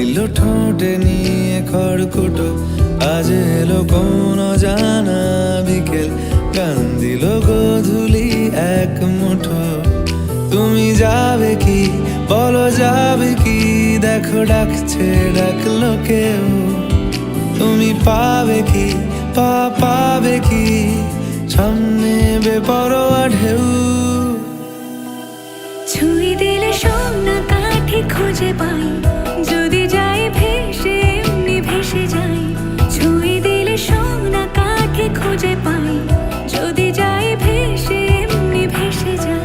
দিল ঠোঁটে নিয়ে খড়কুটো, আজ এলো কোন জানা বিকেল, গান দিল গোধূলি এক মুঠো। তুমি যাবে কি বলো, যাবে কি? দেখো ডাকছে, ডাকলো কেউ। তুমি পাবে কি পাবে কি? সামনে বেপরোয়া ঢেউ। ছুঁয়ে দিলে সোনা কাঠি খুঁজে পাই, যদি যাই ভেসে এমনি ভেসে যাই। ছুঁয়ে দিলে সোনা কাঠি খুঁজে পাই, যদি যাই ভেসে এমনি ভেসে যাই।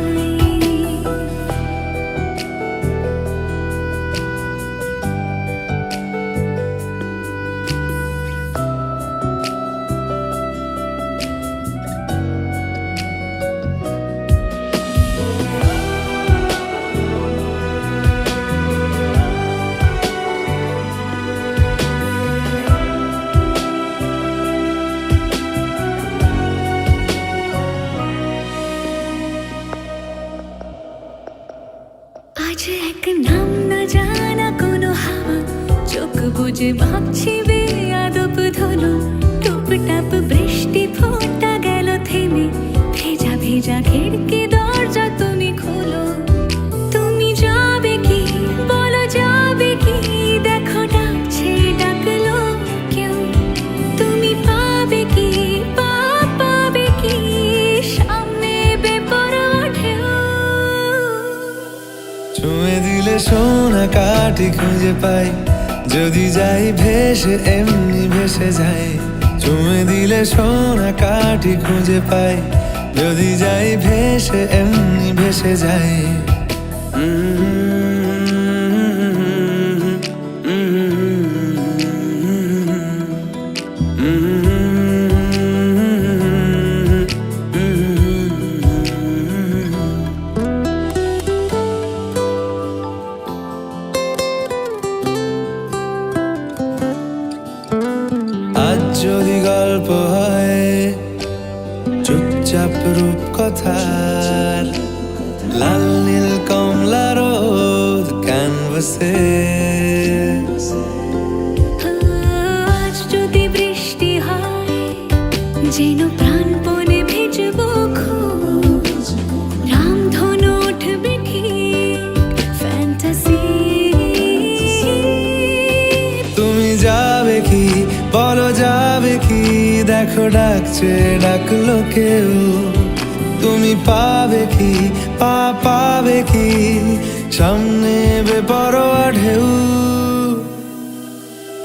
আজ এক নাম না জানা কোনো হাওয়া, চোখ বুঝে ভাবছি বেয়াদব ধলো। টুপটাপ বৃষ্টি ফোঁটা গেল থেমে, ভেজা ভেজা খিড়কি দরজা তুমি খোলো। তুমি যাবে কি বলো, যাবে কি? দেখো ডাকছে, ডাকলো কেউ। তুমি পাবে কি পাবে কি? সামনে বেপরোয়া ঢেউ। ছুঁয়ে দিলে সোনা কাঠি খুঁজে পাই, যদি যাই ভেসে এমনি ভেসে যাই। ছুঁয়ে দিলে সোনা কাঠি খুঁজে পাই, যদি যাই ভেসে এমনি ভেসে যাই। আজ যদি গল্প হয় চুপচাপ রূপকথার, লাল নীল কমলা রোদ ক্যানভাসে। আজ যদি বৃষ্টি হয়, যেন প্রাণপণে ভিজবো খোঁজ। রামধনু উঠবে ঠিক ফ্যান্টাসি। তুমি যাবে কি বলো, যাবে কি? দেখো ডাকছে, ডাকলো কেউ। তুমি পাবে কি পাবে কি? সামনে বেপরোয়া ঢেউ।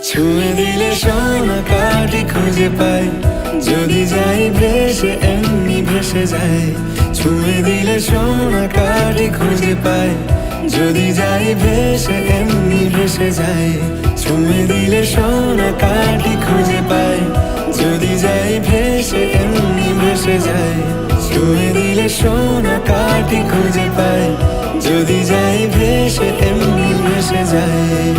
ছুঁয়ে দিলে সোনা কাঠি খুঁজে পাই, যদি যাই ভেসে এমনি ভেসে যাই। ছুঁয়ে দিলে সোনা কাঠি খুঁজে পাই, যদি যাই ভেসে এমনি ভেসে যাই। ছুঁয়ে দিলে সোনা কাঠি খুঁজে পাই, যদি যাই ভেসে এমনি ভেসে যাই। ছুঁয়ে দিলে সোনা কাঠি খুঁজে পাই, যদি যাই ভেসে এমনি ভেসে যাই।